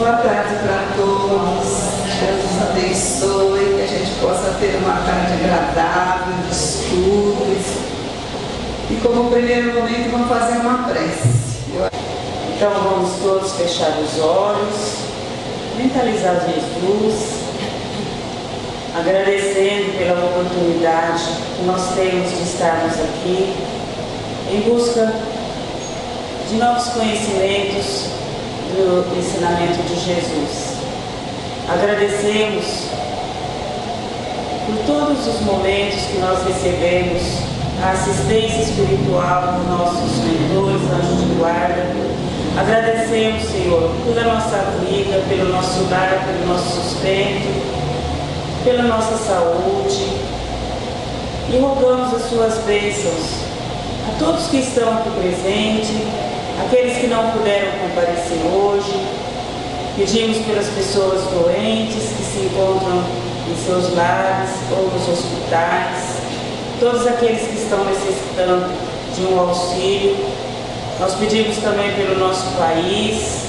Boa tarde para todos. Deus nos abençoe, que a gente possa ter uma tarde agradável de estudos. E como primeiro momento vamos fazer uma prece. Então vamos todos fechar os olhos, mentalizar Jesus, agradecendo pela oportunidade que nós temos de estarmos aqui em busca de novos conhecimentos do ensinamento de Jesus. Agradecemos por todos os momentos que nós recebemos a assistência espiritual dos nossos mentores, anjos de guarda. Agradecemos, Senhor, pela nossa vida, pelo nosso lar, pelo nosso sustento, pela nossa saúde, e rogamos as suas bênçãos a todos que estão aqui presentes, aqueles que não puderam comparecer hoje. Pedimos pelas pessoas doentes que se encontram em seus lares ou nos hospitais, todos aqueles que estão necessitando de um auxílio. Nós pedimos também pelo nosso país,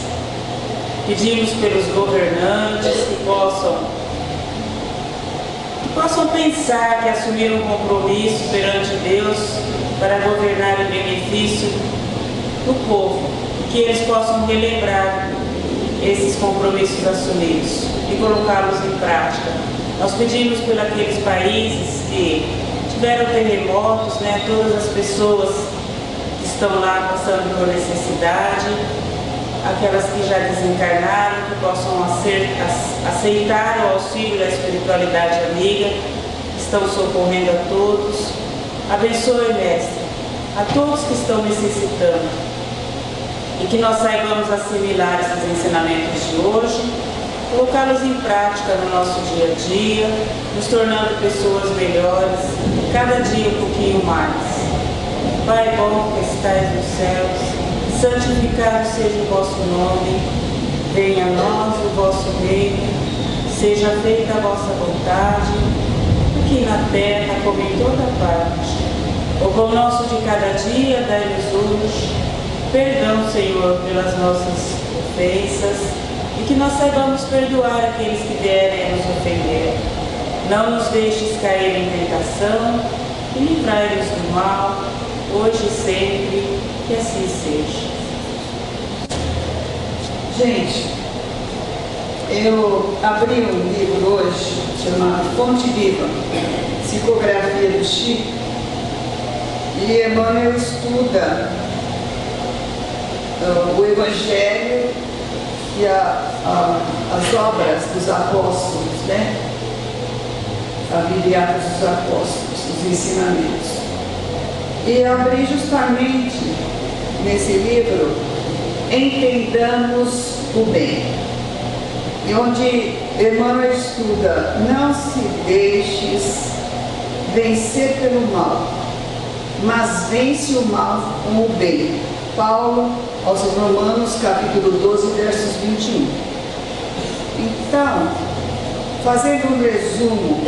pedimos pelos governantes que possam pensar que assumiram um compromisso perante Deus para governar em benefício do povo, que eles possam relembrar esses compromissos assumidos e colocá-los em prática. Nós pedimos por aqueles países que tiveram terremotos, todas as pessoas que estão lá passando por necessidade, aquelas que já desencarnaram, que possam aceitar o auxílio da espiritualidade amiga, que estão socorrendo a todos. Abençoe, Mestre, a todos que estão necessitando, e que nós saibamos assimilar esses ensinamentos de hoje, colocá-los em prática no nosso dia a dia, nos tornando pessoas melhores, cada dia um pouquinho mais. Pai bom que estais nos céus, santificado seja o vosso nome, venha a nós o vosso reino, seja feita a vossa vontade, aqui na terra como em toda parte. O pão nosso de cada dia dai-nos hoje, perdão, Senhor, pelas nossas ofensas, e que nós saibamos perdoar aqueles que vierem a nos ofender. Não nos deixes cair em tentação, e livrai-nos do mal, hoje e sempre, que assim seja. Gente, eu abri um livro hoje chamado Fonte Viva, Psicografia do Chico, e Emmanuel estuda o Evangelho e as obras dos apóstolos, a vida e Atos dos Apóstolos, os ensinamentos. E abri justamente nesse livro Entendamos o Bem, e onde Emmanuel estuda: não se deixes vencer pelo mal, mas vence o mal com o bem. Paulo aos Romanos, capítulo 12, versos 21. Então, fazendo um resumo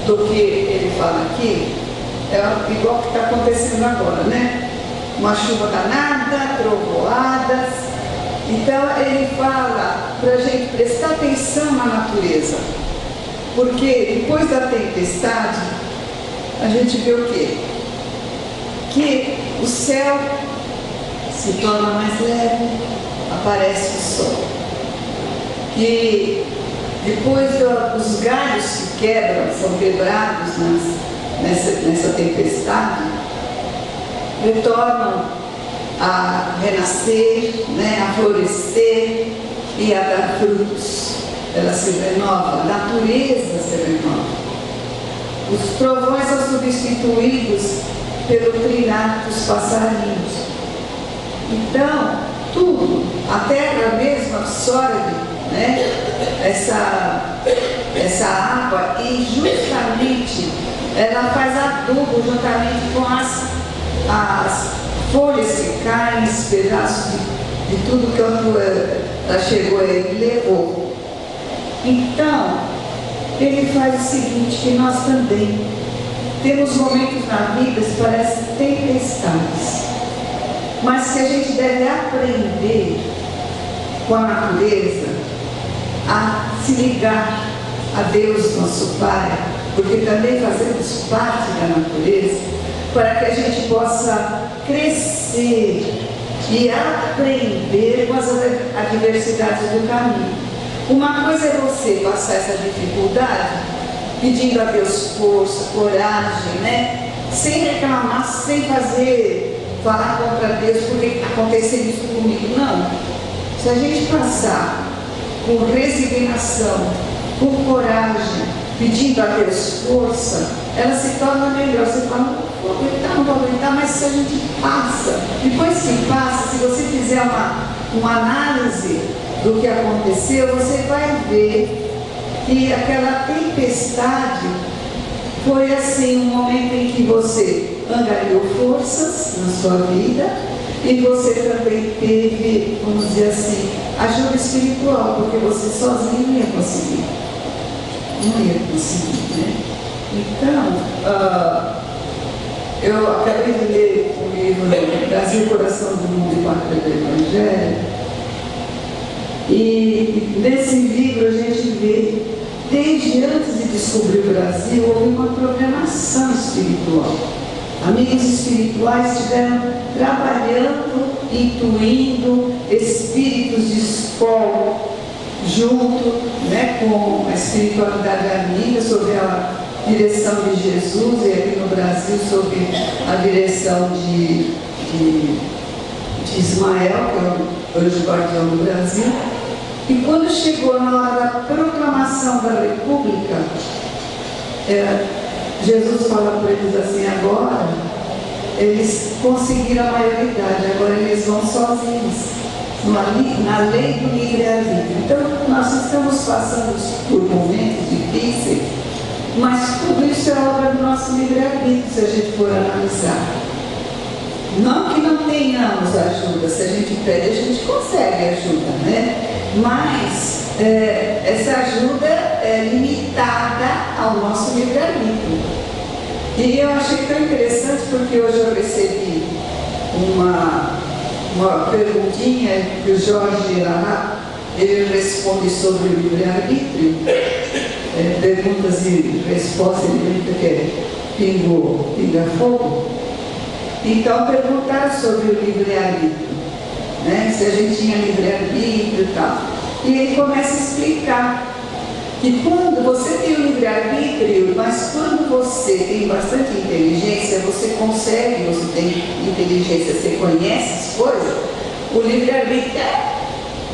do que ele fala aqui, é igual que está acontecendo agora, Uma chuva danada, trovoadas. Então, ele fala para a gente prestar atenção na natureza, porque depois da tempestade, a gente vê o quê? Que o céu se torna mais leve, aparece o sol. Que depois os galhos se quebram, são quebrados nessa tempestade, retornam a renascer, a florescer e a dar frutos. Ela se renova, a natureza se renova. Os trovões são substituídos pelo trinar dos passarinhos. Então, tudo, a terra mesmo absorve essa água, e justamente ela faz adubo juntamente com as folhas que caem, os pedaços de tudo que ela chegou a ele e levou. Então, ele faz o seguinte, que nós também temos momentos na vida que parecem tempestades, mas que a gente deve aprender com a natureza, a se ligar a Deus, nosso Pai, porque também fazemos parte da natureza, para que a gente possa crescer e aprender com as adversidades do caminho. Uma coisa é você passar essa dificuldade pedindo a Deus força, coragem, né? Sem reclamar, sem falar contra Deus, porque aconteceu isso comigo. Não. Se a gente passar com resignação, com coragem, pedindo a Deus força, ela se torna melhor. Você fala, não vou aguentar, mas se a gente passa, depois que passa, se você fizer uma análise do que aconteceu, você vai ver que aquela tempestade foi assim um momento em que você angariou forças na sua vida e você também teve, vamos dizer assim, ajuda espiritual, porque você sozinho não ia conseguir. Não ia conseguir, né? Então, eu acabei de ler o livro Brasil, Coração do Mundo e Pátria do Evangelho, e nesse livro a gente vê, desde antes de descobrir o Brasil, houve uma programação espiritual. Amigos espirituais estiveram trabalhando, intuindo espíritos de escola, junto, né, com a espiritualidade amiga, sob a direção de Jesus, e aqui no Brasil sob a direção de Ismael, que é hoje o guardião do Brasil. E quando chegou na hora da proclamação da República, Jesus fala para eles assim: agora eles conseguiram a maioridade, agora eles vão sozinhos, na lei do livre-arbítrio. Então, nós estamos passando por momentos difíceis, mas tudo isso é obra do nosso livre-arbítrio, se a gente for analisar. Não que não tenhamos ajuda, se a gente pede, a gente consegue ajuda, né? Mas essa ajuda é limitada ao nosso livre-arbítrio. E eu achei tão interessante porque hoje eu recebi uma perguntinha que o Jorge Elahá, ele responde sobre o livre-arbítrio, perguntas e respostas, ele brinca que é pinga-fogo. Então perguntaram sobre o livre-arbítrio, né? Se a gente tinha livre-arbítrio e tal. E ele começa a explicar que quando você tem o livre-arbítrio, mas quando você tem bastante inteligência, você consegue, você tem inteligência, você conhece as coisas, o livre-arbítrio é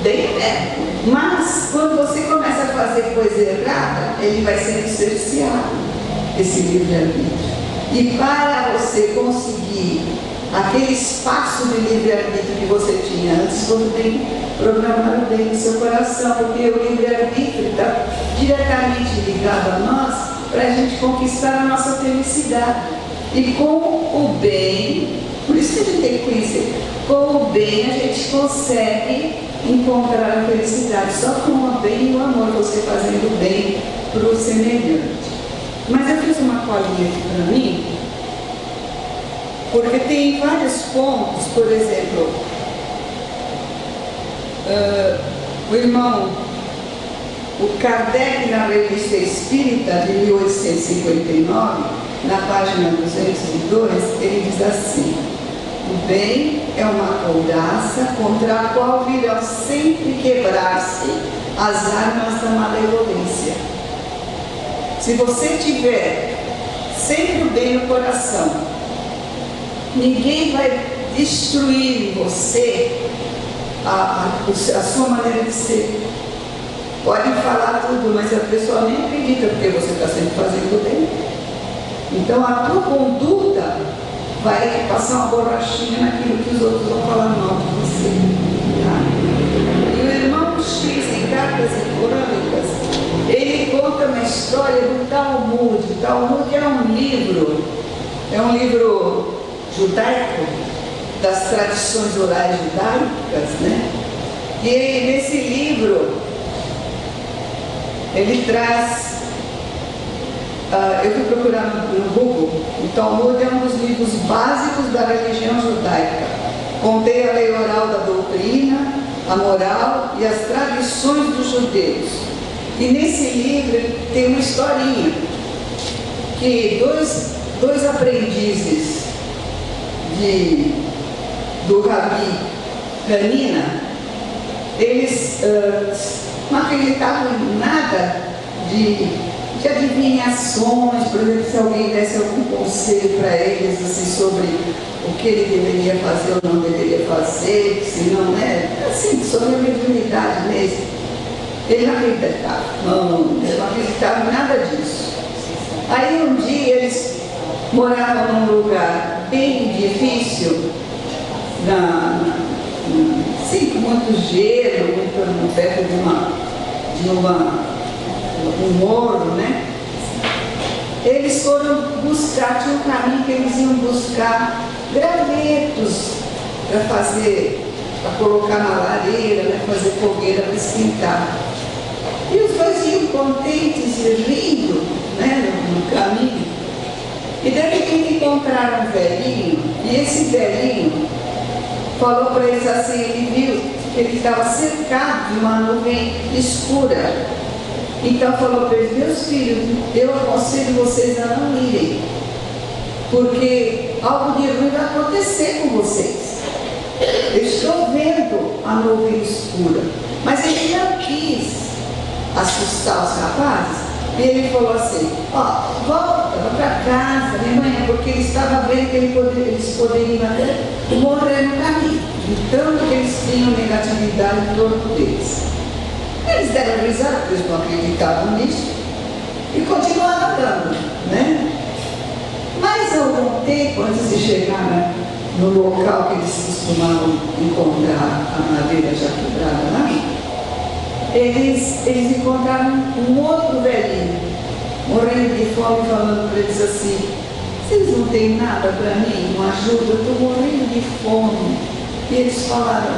bem perto. Mas quando você começa a fazer coisa errada, ele vai sendo cerceado, esse livre-arbítrio. E para você conseguir aquele espaço de livre-arbítrio que você tinha antes, você tem que programar bem no seu coração, porque o livre-arbítrio está diretamente ligado a nós para a gente conquistar a nossa felicidade. E com o bem, por isso que a gente tem que conhecer, com o bem a gente consegue encontrar a felicidade. Só com o bem e o amor, você fazendo bem para o semelhante. Mas eu fiz uma colinha aqui para mim, porque tem vários pontos. Por exemplo, o irmão, o Kardec, na Revista Espírita de 1859, na página 202, ele diz assim: o bem é uma couraça contra a qual virão sempre quebrar-se as armas da malevolência. Se você tiver sempre o bem no coração, ninguém vai destruir em você a sua maneira de ser. Pode falar tudo, mas a pessoa nem acredita, porque você está sempre fazendo bem. Então a tua conduta vai passar uma borrachinha naquilo que os outros vão falar mal de você. Tá? E o irmão X, em Cartas e Crônicas, ele conta uma história do Talmud. O Talmud é um livro judaico, das tradições orais judaicas, né? E nesse livro, ele traz, eu fui procurar no Google, o Talmud é um dos livros básicos da religião judaica. Contém a lei oral da doutrina, a moral e as tradições dos judeus. E nesse livro tem uma historinha, que dois aprendizes do Rabi Hanina, eles não acreditavam em nada de adivinhações. Por exemplo, se alguém desse algum conselho para eles assim, sobre o que ele deveria fazer ou não deveria fazer, se não assim, sobre a mediunidade mesmo. Ele não acreditava, ele não acreditava em nada disso. Aí um dia eles moravam num lugar bem difícil, com muito gelo, muito perto de um morro, né? Eles foram buscar, tinha um caminho que eles iam buscar gravetos para colocar na lareira, né? Fazer fogueira para esquentar. E os dois iam contentes e rindo, né? No caminho. E de repente encontraram um velhinho, e esse velhinho falou para eles assim, ele viu que ele estava cercado de uma nuvem escura. Então falou para eles: meus filhos, eu aconselho vocês a não irem, porque algo de ruim vai acontecer com vocês. Eu estou vendo a nuvem escura. Mas ele não quis assustar os rapazes, e ele falou assim: volta para casa, minha mãe, porque ele estava vendo que eles poderiam até morrer no caminho, então que eles tinham negatividade em torno deles. Eles deram risada, porque eles não acreditavam nisso, e continuaram andando, né? Mas algum tempo antes de chegar no local que eles costumavam encontrar a madeira já quebrada lá, eles encontraram um outro velhinho, morrendo de fome, falando para eles assim: vocês não têm nada para mim, uma ajuda, eu estou morrendo de fome. E eles falaram: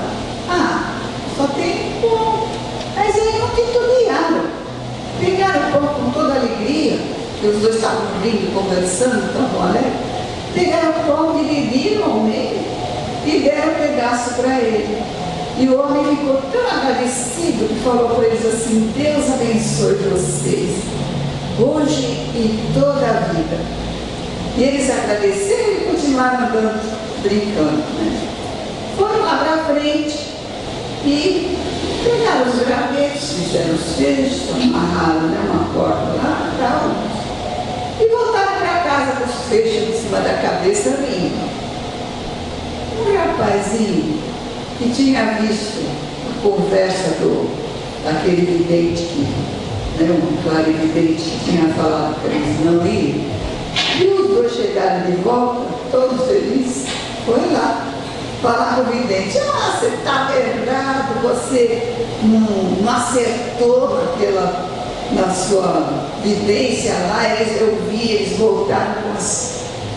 só tem pão. Mas aí não titubearam, pegaram o pão com toda alegria, porque os dois estavam rindo, conversando, estavam alegres. Pegaram o pão, dividiram ao meio e deram um pedaço para ele. E o homem ficou tão agradecido que falou para eles assim: Deus abençoe vocês, hoje e toda a vida. E eles agradeceram e continuaram andando, brincando, né? Foram lá para frente e pegaram os gravetos, fizeram os fechos, amarraram, né, uma corda lá e tal, e voltaram para casa com os fechos em cima da cabeça rindo. Um rapazinho que tinha visto a conversa daquele vidente, um clarividente que tinha falado para eles não irem, e os dois chegaram de volta, todos felizes, foi lá falar com o vidente: você está errado, você não acertou na sua vidência lá. Eu vi, eles voltaram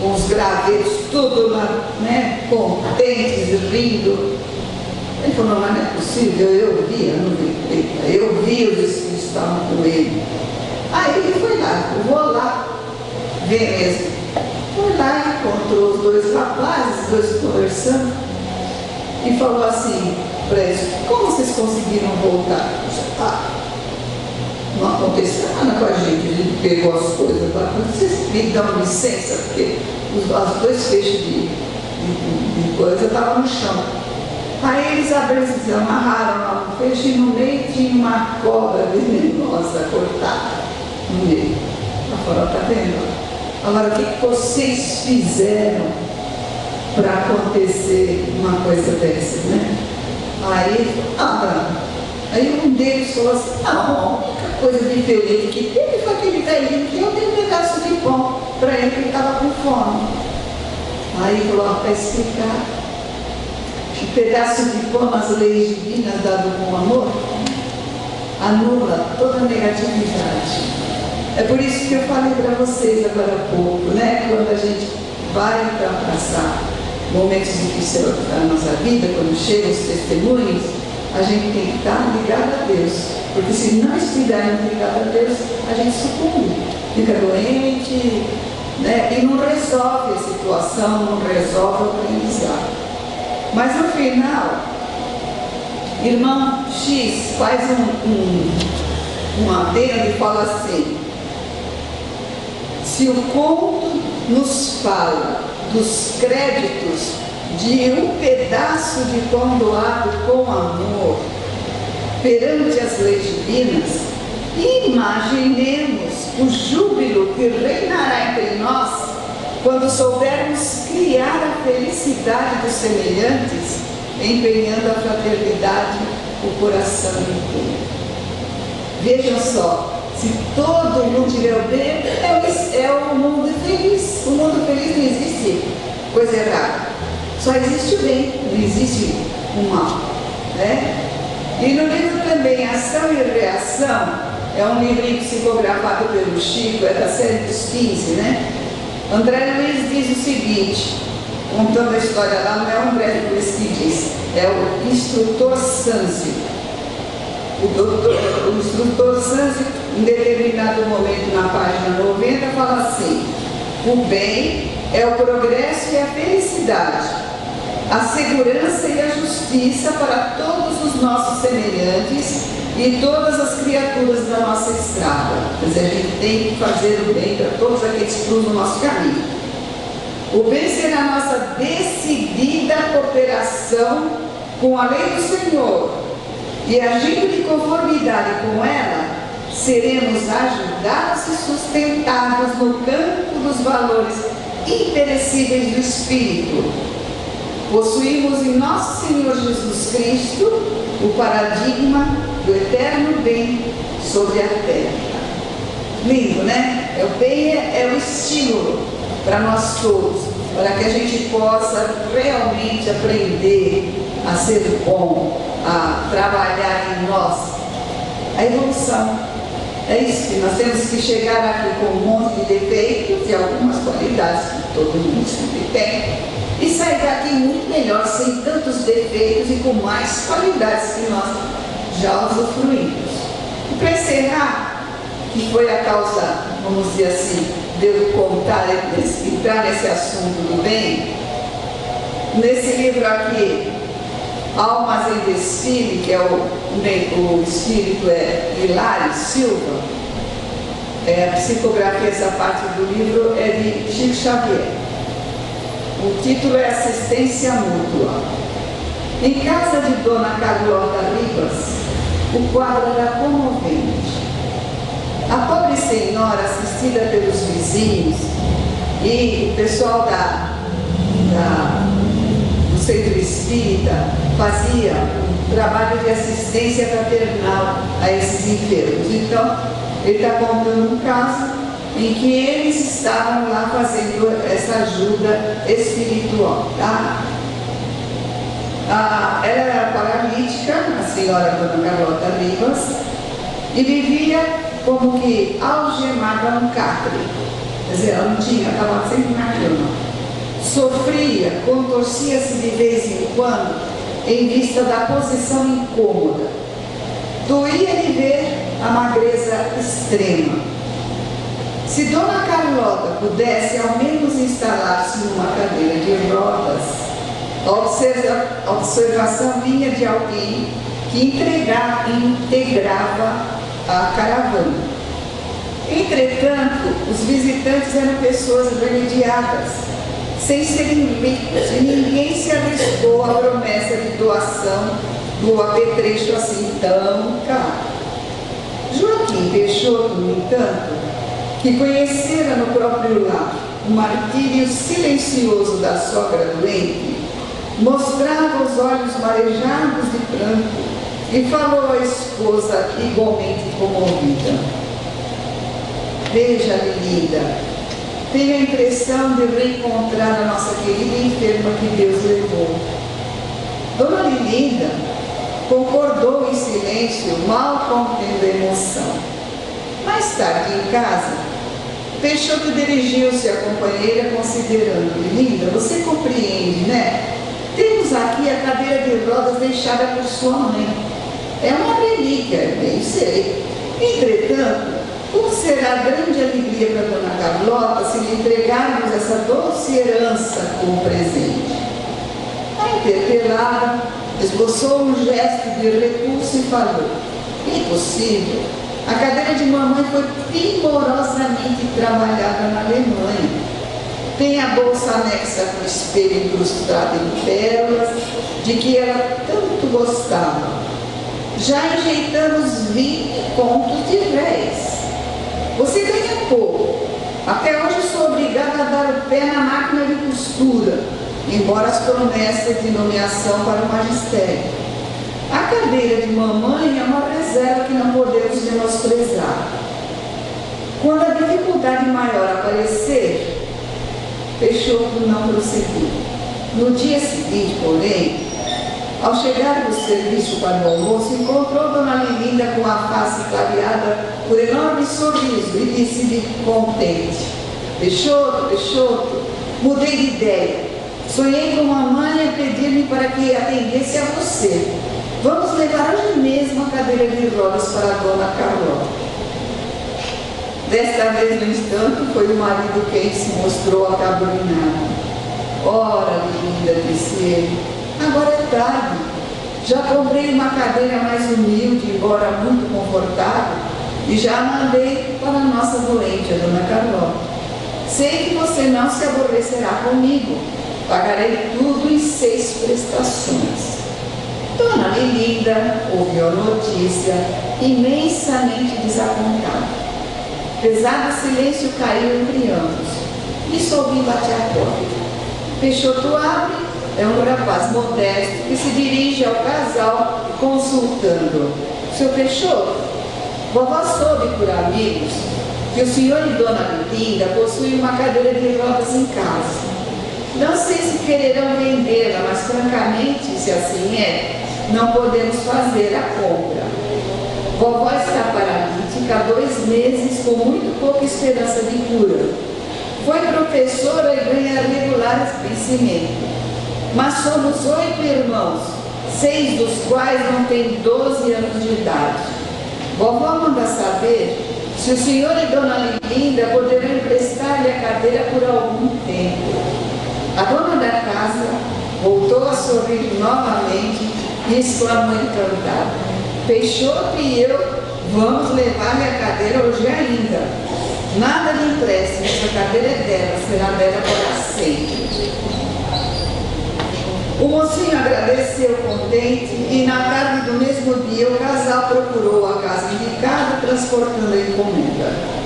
com os gravetos, tudo lá, né, contentes, rindo. Ele falou: mas não é possível, eu vi a nuvem preta, eu vi os espíritos que estavam com ele. Aí ele foi lá: eu vou lá ver mesmo. Foi lá, encontrou os dois rapazes, os dois conversando, e falou assim para eles: como vocês conseguiram voltar? Não aconteceu nada com a gente pegou as coisas lá. Vocês me dão licença, porque os dois fechos de coisa estavam no chão. Aí eles abriram, amarraram lá no feixe, e no meio tinha uma cobra venenosa cortada no meio. Ela falou: tá vendo? Agora, o que vocês fizeram para acontecer uma coisa dessa, né? Aí um deles falou assim: a única coisa diferente que teve foi aquele velhinho que eu dei um pedaço de pão para ele, que ele estava com fome. Aí falou: para explicar, que pedaço de pão nas leis divinas dado com amor anula toda negatividade. É por isso que eu falei para vocês agora há pouco, né? Quando a gente vai passar momentos difíceis da nossa vida, quando chegam os testemunhos, a gente tem que estar ligado a Deus. Porque se não estivermos ligados a Deus, a gente sucumbe, fica doente, né? E não resolve a situação, não resolve o aprendizado. Mas no final, irmão X faz um adendo e fala assim: se o conto nos fala dos créditos de um pedaço de pão doado com amor perante as leis divinas, imaginemos o júbilo que reinará entre nós quando soubermos criar a felicidade dos semelhantes, empenhando a fraternidade, o coração inteiro. Vejam só, se todo mundo tiver o bem, é o mundo feliz. O mundo feliz não existe coisa errada, só existe o bem, não existe o mal, né? E no livro também Ação e Reação, é um livrinho psicografado pelo Chico, é da série dos 15, né? André Luiz diz o seguinte, contando a história lá, não é o André Luiz que diz, é o instrutor Sanzio. O instrutor Sanzio, em determinado momento na página 90, fala assim: o bem é o progresso e a felicidade, a segurança e a justiça para todos os nossos semelhantes e todas as criaturas da nossa estrada. Quer dizer, a gente tem que fazer o bem para todos aqueles que cruzam o nosso caminho. O bem será a nossa decidida cooperação com a lei do Senhor, e agindo de conformidade com ela, seremos ajudados e sustentados no campo dos valores imperecíveis do Espírito. Possuímos em nosso Senhor Jesus Cristo o paradigma do eterno bem sobre a terra. Lindo, né? O bem é o estímulo para nós todos, para que a gente possa realmente aprender a ser bom, a trabalhar em nós. A evolução. É isso que nós temos que chegar aqui com um monte de defeitos e algumas qualidades que todo mundo sempre tem, e sair daqui muito melhor, sem tantos defeitos e com mais qualidades que nós já usufruímos. E para encerrar, que foi a causa, vamos dizer assim, de eu contar, entrar nesse assunto do bem, nesse livro aqui, Almas em Desfile, que é o espírito é Hilário Silva, a psicografia, essa parte do livro é de Chico Xavier. O título é Assistência Mútua. Em casa de Dona Carlota Ribas, o quadro era comovente. A pobre senhora, assistida pelos vizinhos e o pessoal do centro espírita, fazia um trabalho de assistência fraternal a esses enfermos. Então, ele está contando um caso em que eles estavam lá fazendo essa ajuda espiritual, tá? Ela era paralítica, a senhora Dona Carlota Ribas, e vivia como que algemada a um catre. Quer dizer, ela não tinha, estava sempre na cama. Sofria, contorcia-se de vez em quando, em vista da posição incômoda. Doía-lhe ver a magreza extrema. Se Dona Carlota pudesse ao menos instalar-se numa cadeira de rodas, a observação vinha de alguém que integrava a caravana. Entretanto, os visitantes eram pessoas remediadas, sem serem ricos, e ninguém se arriscou à promessa de doação do apetrecho assim tão caro. Joaquim Peixoto, no entanto, que conhecera no próprio lar o martírio silencioso da sogra doente, mostrava os olhos marejados de pranto e falou à esposa igualmente comovida: veja, Lilinda, tenho a impressão de reencontrar a nossa querida enferma que Deus levou. Dona Lilinda concordou em silêncio, mal contendo a emoção. Mais tarde, em casa, Peixoto dirigiu-se à companheira considerando: Lilinda, você compreende, né? Temos aqui a cadeira de rodas deixada por sua mãe. É uma relíquia, bem sei. Entretanto, como será grande alegria para Dona Carlota se lhe entregarmos essa doce herança como presente? A interpelada esboçou um gesto de repulso e falou: impossível. A cadeira de mamãe foi primorosamente trabalhada na Alemanha. Tem a bolsa anexa com espelho incrustado em pérolas, de que ela tanto gostava. Já enjeitamos 20 contos de réis. Você ganha pouco. Até hoje sou obrigada a dar o pé na máquina de costura, embora as promessas de nomeação para o magistério. A cadeira de mamãe é uma reserva que não podemos menosprezar. Quando a dificuldade maior aparecer, Peixoto não prosseguiu. No dia seguinte, porém, ao chegar do serviço para o almoço, encontrou Dona Lilinda com a face clareada por enorme sorriso e disse-lhe contente: Peixoto, Peixoto, mudei de ideia. Sonhei com mamãe a pedir-me para que atendesse a você. Vamos levar hoje mesmo a cadeira de rodas para a Dona Carlota. Desta vez, no entanto, foi o marido quem se mostrou acabrunhado. Ora, Lilinda, disse ele, agora é tarde. Já comprei uma cadeira mais humilde, embora muito confortável, e já mandei para a nossa doente, a Dona Carlota. Sei que você não se aborrecerá comigo. Pagarei tudo em 6 prestações. Dona Lilinda ouviu a notícia, imensamente desapontada. Pesado silêncio caiu entre ambos. E soube bater a porta. Peixoto abre, é um rapaz modesto que se dirige ao casal consultando. Seu Peixoto, vovó soube por amigos que o senhor e Dona Lilinda possuem uma cadeira de rodas em casa. Não sei se quererão vendê-la, mas francamente, se assim é, não podemos fazer a compra. Vovó está paralítica há 2 meses com muito pouca esperança de cura. Foi professora e ganha regular vencimento. Mas somos 8 irmãos, 6 dos quais não têm 12 anos de idade. Vovó manda saber se o senhor e Dona Lilinda poderão emprestar-lhe a cadeira por algum tempo. A dona da casa voltou a sorrir novamente e exclamou encantada: Peixoto e eu vamos levar-lhe a cadeira hoje ainda. Nada lhe empreste, essa cadeira é dela, será dela para sempre. O mocinho agradeceu contente e na tarde do mesmo dia o casal procurou a casa indicada, transportando a encomenda.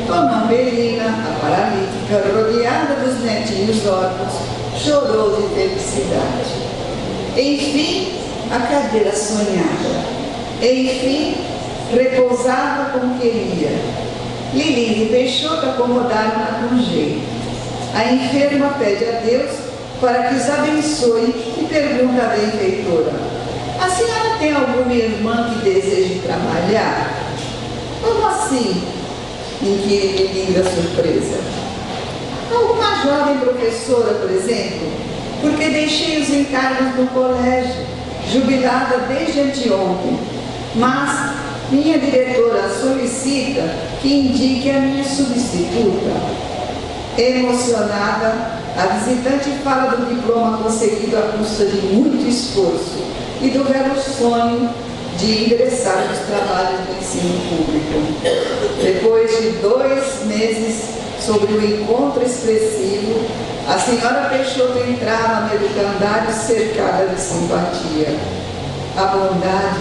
Dona Belina, a paralítica, rodeada dos netinhos órfãos, chorou de felicidade. Enfim, a cadeira sonhava. Enfim, repousava como queria. Lilinda e Peixoto acomodaram-na com jeito. A enferma pede a Deus para que os abençoe e pergunta à benfeitora: a senhora tem alguma irmã que deseje trabalhar? Como assim? Inquire Lilinda surpresa. Alguma jovem professora, por exemplo, porque deixei os encargos no colégio, jubilada desde anteontem, mas minha diretora solicita que indique a minha substituta. Emocionada, a visitante fala do diploma conseguido à custa de muito esforço e do velho sonho de ingressar nos trabalhos do ensino público. Depois de 2 meses sobre o encontro expressivo, a senhora Peixoto entrava no educandário cercada de simpatia. A bondade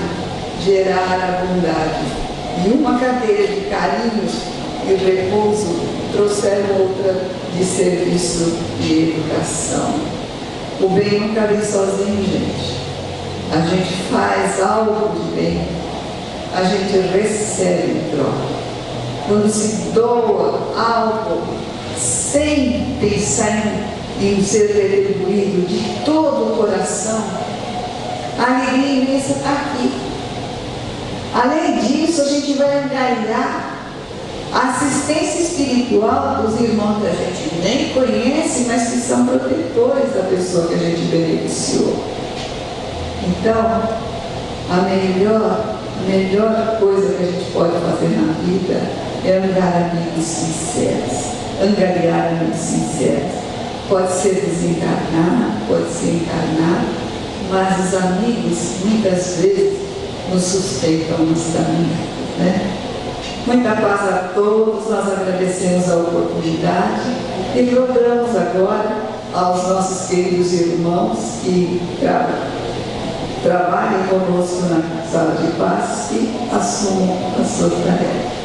gerara a bondade, e uma cadeira de carinhos e repouso trouxeram outra de serviço e educação. O bem nunca vem sozinho, gente. A gente faz algo de bem, a gente recebe em troca. Quando se doa algo sem pensar em ser retribuído de todo o coração, a alegria imensa está aqui. Além disso, a gente vai angariar a assistência espiritual dos irmãos que a gente nem conhece, mas que são protetores da pessoa que a gente beneficiou. Então, a melhor coisa que a gente pode fazer na vida é angariar amigos sinceros. Pode ser desencarnado, pode ser encarnado, mas os amigos muitas vezes nos sustentam nesse caminho, né? Muita paz a todos, nós agradecemos a oportunidade e rogamos agora aos nossos queridos irmãos que trabalhem conosco na sala de paz e assumam as suas tarefas.